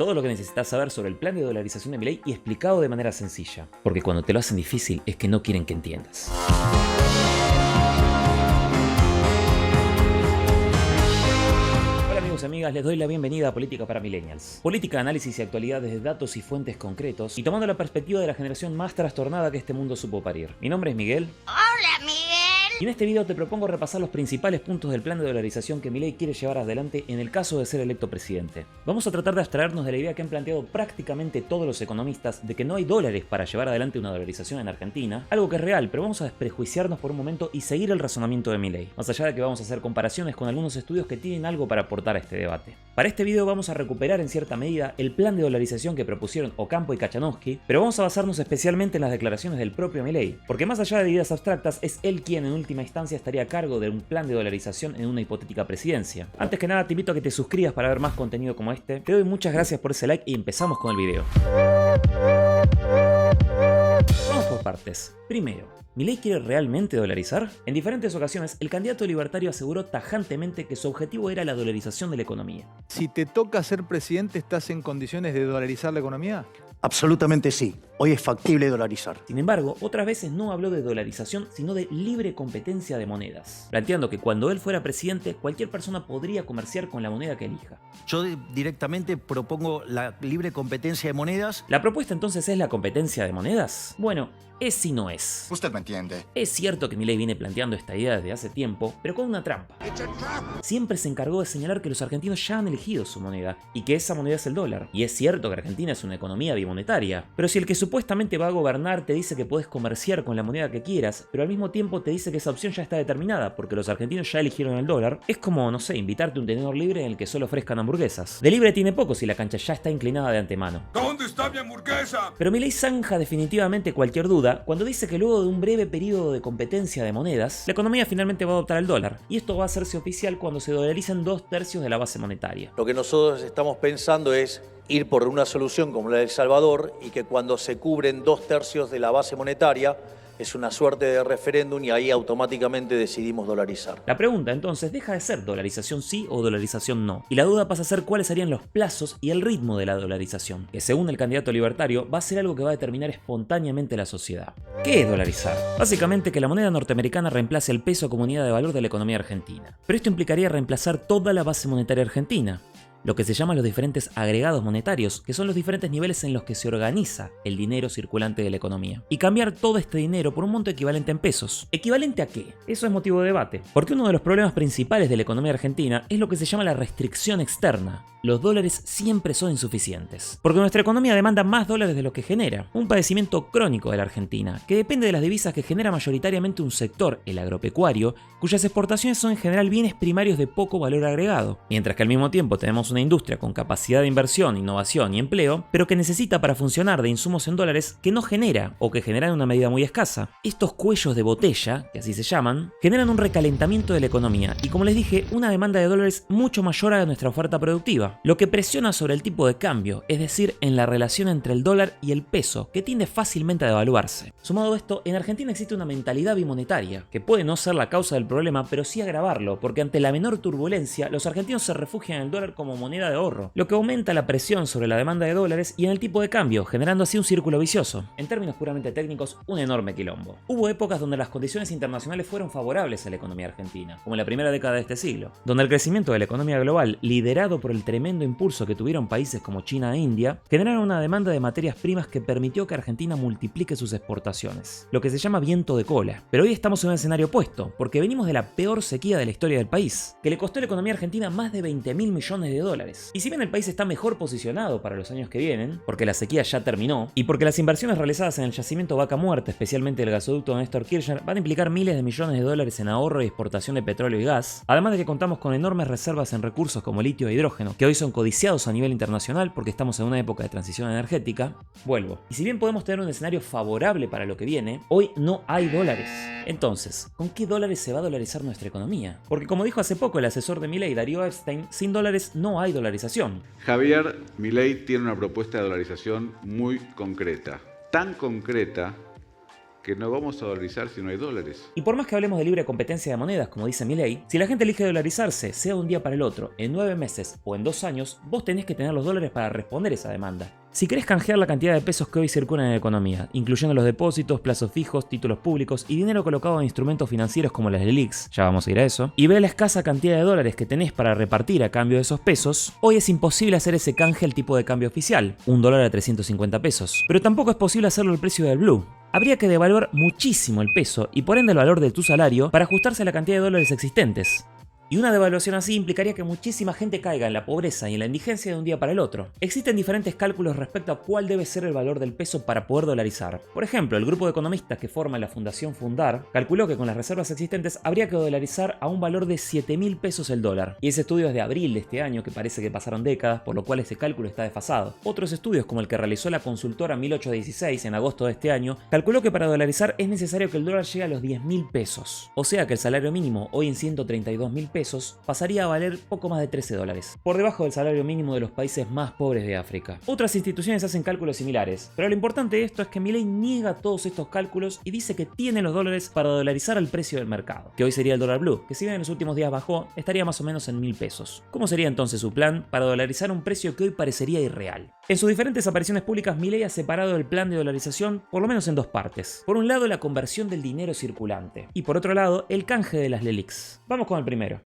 Todo lo que necesitas saber sobre el plan de dolarización de Milei y explicado de manera sencilla. Porque cuando te lo hacen difícil es que no quieren que entiendas. Amigos y amigas, les doy la bienvenida a Política para Millennials. Política, análisis y actualidad desde datos y fuentes concretos y tomando la perspectiva de la generación más trastornada que este mundo supo parir. Mi nombre es Miguel. Hola, Miguel. Y en este video te propongo repasar los principales puntos del plan de dolarización que Milei quiere llevar adelante en el caso de ser electo presidente. Vamos a tratar de abstraernos de la idea que han planteado prácticamente todos los economistas de que no hay dólares para llevar adelante una dolarización en Argentina, algo que es real, pero vamos a desprejuiciarnos por un momento y seguir el razonamiento de Milei, más allá de que vamos a hacer comparaciones con algunos estudios que tienen algo para aportar a este debate. Para este video vamos a recuperar en cierta medida el plan de dolarización que propusieron Ocampo y Kachanowski, pero vamos a basarnos especialmente en las declaraciones del propio Milei, porque más allá de ideas abstractas es él quien en última instancia estaría a cargo de un plan de dolarización en una hipotética presidencia. Antes que nada te invito a que te suscribas para ver más contenido como este, te doy muchas gracias por ese like y empezamos con el video. Vamos por partes. Primero, ¿Milei quiere realmente dolarizar? En diferentes ocasiones, el candidato libertario aseguró tajantemente que su objetivo era la dolarización de la economía. Si te toca ser presidente, ¿estás en condiciones de dolarizar la economía? Absolutamente sí. Hoy es factible dolarizar. Sin embargo, otras veces no habló de dolarización, sino de libre competencia de monedas, planteando que cuando él fuera presidente, cualquier persona podría comerciar con la moneda que elija. Yo directamente propongo la libre competencia de monedas. ¿La propuesta entonces es la competencia de monedas? Bueno, es y no es. Usted me entiende. Es cierto que Milei viene planteando esta idea desde hace tiempo, pero con una trampa. Siempre se encargó de señalar que los argentinos ya han elegido su moneda, y que esa moneda es el dólar. Y es cierto que Argentina es una economía bimonetaria, pero si el que supuestamente va a gobernar te dice que puedes comerciar con la moneda que quieras, pero al mismo tiempo te dice que esa opción ya está determinada, porque los argentinos ya eligieron el dólar, es como, no sé, invitarte a un tenedor libre en el que solo ofrezcan hamburguesas. De libre tiene poco si la cancha ya está inclinada de antemano. ¿Dónde está mi hamburguesa? Pero Milei zanja definitivamente cualquier duda cuando dice que luego de un breve periodo de competencia de monedas, la economía finalmente va a adoptar el dólar, y esto va a hacerse oficial cuando se dolaricen 2/3 de la base monetaria. Lo que nosotros estamos pensando es ir por una solución como la de El Salvador y que cuando se cubren 2/3 de la base monetaria es una suerte de referéndum y ahí automáticamente decidimos dolarizar. La pregunta entonces deja de ser dolarización sí o dolarización no, y la duda pasa a ser cuáles serían los plazos y el ritmo de la dolarización, que según el candidato libertario va a ser algo que va a determinar espontáneamente la sociedad. ¿Qué es dolarizar? Básicamente que la moneda norteamericana reemplace el peso como unidad de valor de la economía argentina, pero esto implicaría reemplazar toda la base monetaria argentina, lo que se llaman los diferentes agregados monetarios, que son los diferentes niveles en los que se organiza el dinero circulante de la economía, y cambiar todo este dinero por un monto equivalente en pesos. ¿Equivalente a qué? Eso es motivo de debate, porque uno de los problemas principales de la economía argentina es lo que se llama la restricción externa. Los dólares siempre son insuficientes, porque nuestra economía demanda más dólares de lo que genera, un padecimiento crónico de la Argentina, que depende de las divisas que genera mayoritariamente un sector, el agropecuario, cuyas exportaciones son en general bienes primarios de poco valor agregado, mientras que al mismo tiempo tenemos una industria con capacidad de inversión, innovación y empleo, pero que necesita para funcionar de insumos en dólares que no genera o que genera en una medida muy escasa. Estos cuellos de botella, que así se llaman, generan un recalentamiento de la economía y, como les dije, una demanda de dólares mucho mayor a nuestra oferta productiva, lo que presiona sobre el tipo de cambio, es decir, en la relación entre el dólar y el peso, que tiende fácilmente a devaluarse. Sumado a esto, en Argentina existe una mentalidad bimonetaria, que puede no ser la causa del problema, pero sí agravarlo, porque ante la menor turbulencia, los argentinos se refugian en el dólar como moneda de ahorro, lo que aumenta la presión sobre la demanda de dólares y en el tipo de cambio, generando así un círculo vicioso. En términos puramente técnicos, un enorme quilombo. Hubo épocas donde las condiciones internacionales fueron favorables a la economía argentina, como en la primera década de este siglo, donde el crecimiento de la economía global, liderado por el tremendo impulso que tuvieron países como China e India, generaron una demanda de materias primas que permitió que Argentina multiplique sus exportaciones, lo que se llama viento de cola. Pero hoy estamos en un escenario opuesto, porque venimos de la peor sequía de la historia del país, que le costó a la economía argentina más de 20.000 millones de dólares. Y si bien el país está mejor posicionado para los años que vienen, porque la sequía ya terminó, y porque las inversiones realizadas en el yacimiento Vaca Muerta, especialmente el gasoducto de Néstor Kirchner, van a implicar miles de millones de dólares en ahorro y exportación de petróleo y gas, además de que contamos con enormes reservas en recursos como litio e hidrógeno, que hoy son codiciados a nivel internacional porque estamos en una época de transición energética, vuelvo. Y si bien podemos tener un escenario favorable para lo que viene, hoy no hay dólares. Entonces, ¿con qué dólares se va a dolarizar nuestra economía? Porque como dijo hace poco el asesor de Milei, Darío Epstein, sin dólares no hay dolarización. Javier Milei tiene una propuesta de dolarización muy concreta. Tan concreta que no vamos a dolarizar si no hay dólares. Y por más que hablemos de libre competencia de monedas, como dice Milei, si la gente elige dolarizarse, sea de un día para el otro, en 9 meses o en 2 años, vos tenés que tener los dólares para responder esa demanda. Si querés canjear la cantidad de pesos que hoy circulan en la economía, incluyendo los depósitos, plazos fijos, títulos públicos y dinero colocado en instrumentos financieros como las LELIQs, ya vamos a ir a eso, y ve la escasa cantidad de dólares que tenés para repartir a cambio de esos pesos, hoy es imposible hacer ese canje al tipo de cambio oficial, $1 a 350 pesos. Pero tampoco es posible hacerlo al precio del blue. Habría que devaluar muchísimo el peso y por ende el valor de tu salario para ajustarse a la cantidad de dólares existentes. Y una devaluación así implicaría que muchísima gente caiga en la pobreza y en la indigencia de un día para el otro. Existen diferentes cálculos respecto a cuál debe ser el valor del peso para poder dolarizar. Por ejemplo, el grupo de economistas que forma la Fundación Fundar calculó que con las reservas existentes habría que dolarizar a un valor de 7.000 pesos el dólar. Y ese estudio es de abril de este año, que parece que pasaron décadas, por lo cual ese cálculo está desfasado. Otros estudios, como el que realizó la consultora 1816 en agosto de este año, calculó que para dolarizar es necesario que el dólar llegue a los 10.000 pesos. O sea que el salario mínimo, hoy en 132.000 pesos, pasaría a valer poco más de $13, por debajo del salario mínimo de los países más pobres de África. Otras instituciones hacen cálculos similares, pero lo importante de esto es que Milei niega todos estos cálculos y dice que tiene los dólares para dolarizar al precio del mercado, que hoy sería el dólar blue, que si bien en los últimos días bajó, estaría más o menos en 1.000 pesos. ¿Cómo sería entonces su plan para dolarizar un precio que hoy parecería irreal? En sus diferentes apariciones públicas, Milei ha separado el plan de dolarización por lo menos en dos partes. Por un lado, la conversión del dinero circulante, y por otro lado, el canje de las LELIQs. Vamos con el primero.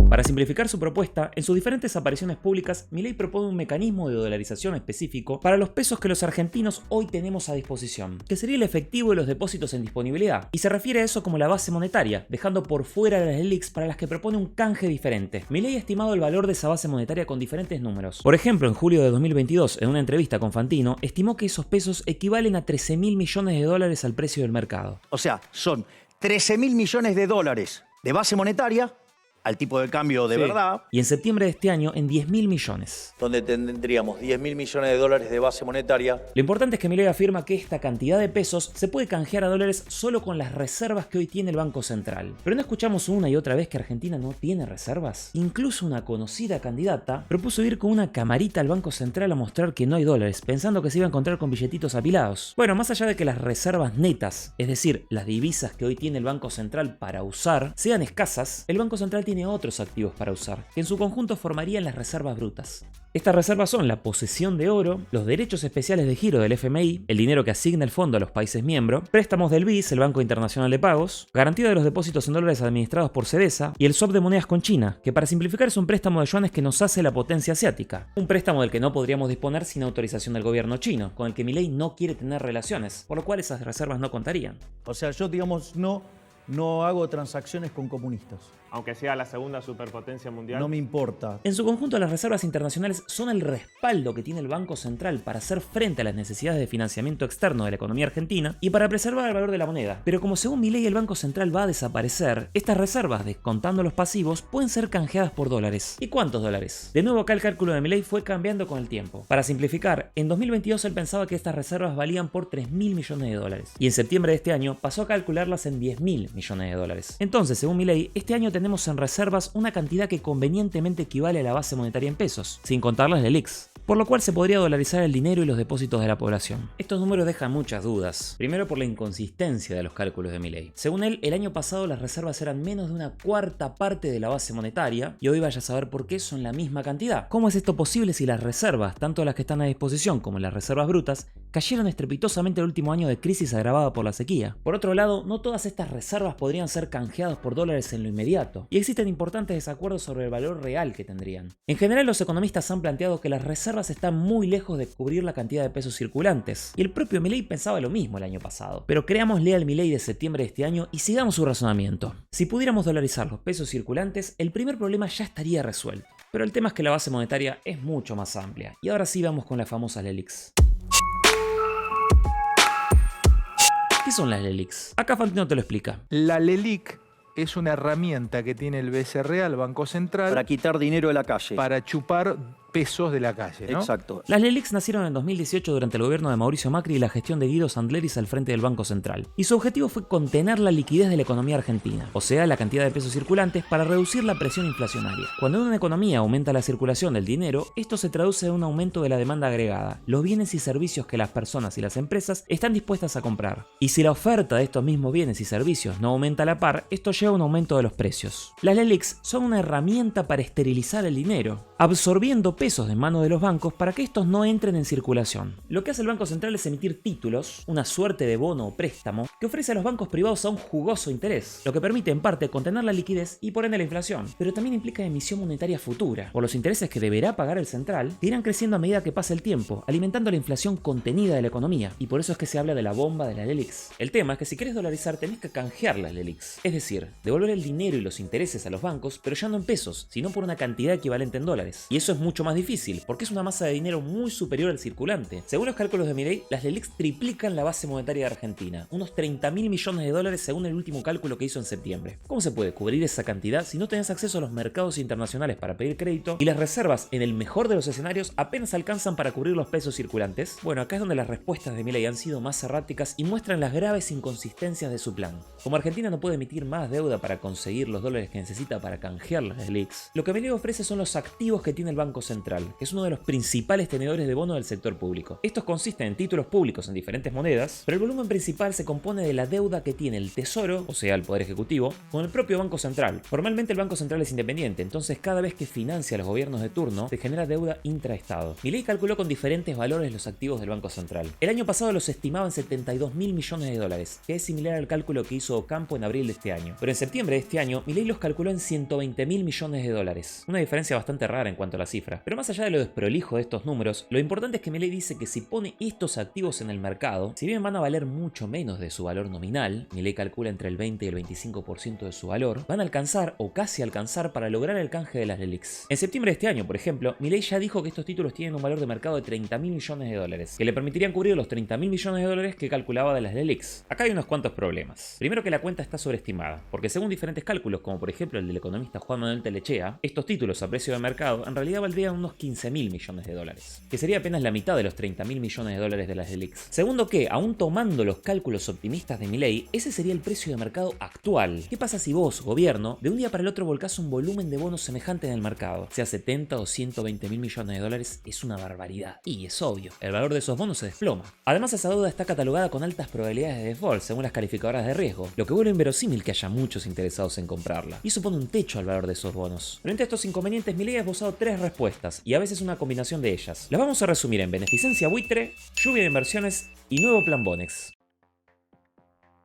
Para simplificar su propuesta, en sus diferentes apariciones públicas, Milei propone un mecanismo de dolarización específico para los pesos que los argentinos hoy tenemos a disposición, que sería el efectivo de los depósitos en disponibilidad, y se refiere a eso como la base monetaria, dejando por fuera las LELIQs para las que propone un canje diferente. Milei ha estimado el valor de esa base monetaria con diferentes números. Por ejemplo, en julio de 2022, en una entrevista con Fantino, estimó que esos pesos equivalen a $13.000 millones al precio del mercado. O sea, son 13.000 millones de dólares de base monetaria al tipo de cambio de verdad. Y en septiembre de este año en 10.000 millones. Donde tendríamos 10.000 millones de dólares de base monetaria. Lo importante es que Milei afirma que esta cantidad de pesos se puede canjear a dólares solo con las reservas que hoy tiene el Banco Central. Pero no escuchamos una y otra vez que Argentina no tiene reservas. Incluso una conocida candidata propuso ir con una camarita al Banco Central a mostrar que no hay dólares, pensando que se iba a encontrar con billetitos apilados. Bueno, más allá de que las reservas netas, es decir, las divisas que hoy tiene el Banco Central para usar, sean escasas, el Banco Central tiene otros activos para usar, que en su conjunto formarían las reservas brutas. Estas reservas son la posesión de oro, los derechos especiales de giro del FMI, el dinero que asigna el fondo a los países miembros, préstamos del BIS, el Banco Internacional de Pagos, garantía de los depósitos en dólares administrados por CEDESA y el swap de monedas con China, que para simplificar es un préstamo de yuanes que nos hace la potencia asiática. Un préstamo del que no podríamos disponer sin autorización del gobierno chino, con el que Milei no quiere tener relaciones, por lo cual esas reservas no contarían. O sea, yo, digamos, no hago transacciones con comunistas. Aunque sea la segunda superpotencia mundial. No me importa. En su conjunto, las reservas internacionales son el respaldo que tiene el Banco Central para hacer frente a las necesidades de financiamiento externo de la economía argentina y para preservar el valor de la moneda. Pero como según Milei el Banco Central va a desaparecer, estas reservas, descontando los pasivos, pueden ser canjeadas por dólares. ¿Y cuántos dólares? De nuevo, acá el cálculo de Milei fue cambiando con el tiempo. Para simplificar, en 2022 él pensaba que estas reservas valían por 3.000 millones de dólares. Y en septiembre de este año pasó a calcularlas en 10.000 millones de dólares. Entonces, según Milei, este año tenemos en reservas una cantidad que convenientemente equivale a la base monetaria en pesos, sin contar las LELIQs, por lo cual se podría dolarizar el dinero y los depósitos de la población. Estos números dejan muchas dudas, primero por la inconsistencia de los cálculos de Milei. Según él, el año pasado las reservas eran menos de una cuarta parte de la base monetaria y hoy vaya a saber por qué son la misma cantidad. ¿Cómo es esto posible si las reservas, tanto las que están a disposición como las reservas brutas, cayeron estrepitosamente el último año de crisis agravada por la sequía? Por otro lado, no todas estas reservas podrían ser canjeadas por dólares en lo inmediato, y existen importantes desacuerdos sobre el valor real que tendrían. En general, los economistas han planteado que las reservas están muy lejos de cubrir la cantidad de pesos circulantes, y el propio Milei pensaba lo mismo el año pasado. Pero creámosle al Milei de septiembre de este año y sigamos su razonamiento. Si pudiéramos dolarizar los pesos circulantes, el primer problema ya estaría resuelto. Pero el tema es que la base monetaria es mucho más amplia, y ahora sí vamos con las famosas LELIQs. ¿Qué son las LELIQs? Acá Fantino te lo explica. La LELIQ es una herramienta que tiene el BCR, el Banco Central, Para quitar dinero de la calle. para chupar pesos de la calle, ¿no? Exacto. Las LELIQs nacieron en 2018 durante el gobierno de Mauricio Macri y la gestión de Guido Sandleris al frente del Banco Central. Y su objetivo fue contener la liquidez de la economía argentina, o sea, la cantidad de pesos circulantes para reducir la presión inflacionaria. Cuando en una economía aumenta la circulación del dinero, esto se traduce en un aumento de la demanda agregada, los bienes y servicios que las personas y las empresas están dispuestas a comprar. Y si la oferta de estos mismos bienes y servicios no aumenta a la par, esto lleva a un aumento de los precios. Las LELIQs son una herramienta para esterilizar el dinero, absorbiendo pesos de mano de los bancos para que estos no entren en circulación. Lo que hace el Banco Central es emitir títulos, una suerte de bono o préstamo, que ofrece a los bancos privados a un jugoso interés, lo que permite en parte contener la liquidez y por ende la inflación, pero también implica emisión monetaria futura, por los intereses que deberá pagar el central, que irán creciendo a medida que pase el tiempo, alimentando la inflación contenida de la economía, y por eso es que se habla de la bomba de las LELIQs. El tema es que si querés dolarizar tenés que canjear las LELIQs, es decir, devolver el dinero y los intereses a los bancos, pero ya no en pesos, sino por una cantidad equivalente en dólares. Y eso es mucho más difícil, porque es una masa de dinero muy superior al circulante. Según los cálculos de Milei, las LELIQs triplican la base monetaria de Argentina, unos 30.000 millones de dólares según el último cálculo que hizo en septiembre. ¿Cómo se puede cubrir esa cantidad si no tenés acceso a los mercados internacionales para pedir crédito y las reservas, en el mejor de los escenarios, apenas alcanzan para cubrir los pesos circulantes? Bueno, acá es donde las respuestas de Milei han sido más erráticas y muestran las graves inconsistencias de su plan. Como Argentina no puede emitir más deuda para conseguir los dólares que necesita para canjear las LELIQs, lo que Milei ofrece son los activos que tiene el Banco Central, que es uno de los principales tenedores de bonos del sector público. Estos consisten en títulos públicos en diferentes monedas, pero el volumen principal se compone de la deuda que tiene el Tesoro, o sea, el Poder Ejecutivo, con el propio Banco Central. Formalmente el Banco Central es independiente, entonces cada vez que financia a los gobiernos de turno, se genera deuda intraestado. Milei calculó con diferentes valores los activos del Banco Central. El año pasado los estimaba en 72.000 millones de dólares, que es similar al cálculo que hizo Ocampo en abril de este año. Pero en septiembre de este año, Milei los calculó en 120.000 millones de dólares. Una diferencia bastante rara en cuanto a la cifra. Pero más allá de lo desprolijo de estos números, lo importante es que Milei dice que si pone estos activos en el mercado, si bien van a valer mucho menos de su valor nominal, Milei calcula entre el 20 y el 25% de su valor, van a alcanzar o casi alcanzar para lograr el canje de las LELIQs. En septiembre de este año, por ejemplo, Milei ya dijo que estos títulos tienen un valor de mercado de 30.000 millones de dólares, que le permitirían cubrir los 30.000 millones de dólares que calculaba de las LELIQs. Acá hay unos cuantos problemas. Primero que la cuenta está sobreestimada, porque según diferentes cálculos, como por ejemplo el del economista Juan Manuel Telechea, estos títulos a precio de mercado en realidad valdrían unos 15.000 millones de dólares, que sería apenas la mitad de los 30.000 millones de dólares de las LELIQs. Segundo que, aún tomando los cálculos optimistas de Milei, ese sería el precio de mercado actual. ¿Qué pasa si vos, gobierno, de un día para el otro volcás un volumen de bonos semejante en el mercado? Sea 70 o 120.000 millones de dólares, es una barbaridad. Y es obvio, el valor de esos bonos se desploma. Además, esa deuda está catalogada con altas probabilidades de default, según las calificadoras de riesgo, lo que vuelve inverosímil que haya muchos interesados en comprarla. Y supone un techo al valor de esos bonos. Frente a estos inconvenientes, Milei ha esbozado 3 respuestas, y a veces una combinación de ellas. Las vamos a resumir en beneficencia buitre, lluvia de inversiones y nuevo plan Bonex.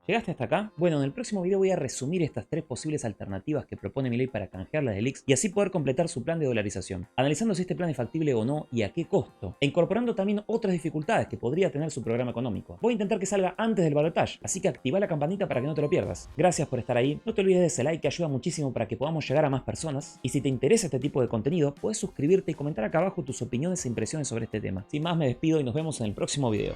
¿Llegaste hasta acá? Bueno, en el próximo video voy a resumir estas 3 posibles alternativas que propone Milei para canjear las LELIQs y así poder completar su plan de dolarización, analizando si este plan es factible o no y a qué costo, e incorporando también otras dificultades que podría tener su programa económico. Voy a intentar que salga antes del balotaje, así que activa la campanita para que no te lo pierdas. Gracias por estar ahí, no te olvides de ese like que ayuda muchísimo para que podamos llegar a más personas, y si te interesa este tipo de contenido, puedes suscribirte y comentar acá abajo tus opiniones e impresiones sobre este tema. Sin más, me despido y nos vemos en el próximo video.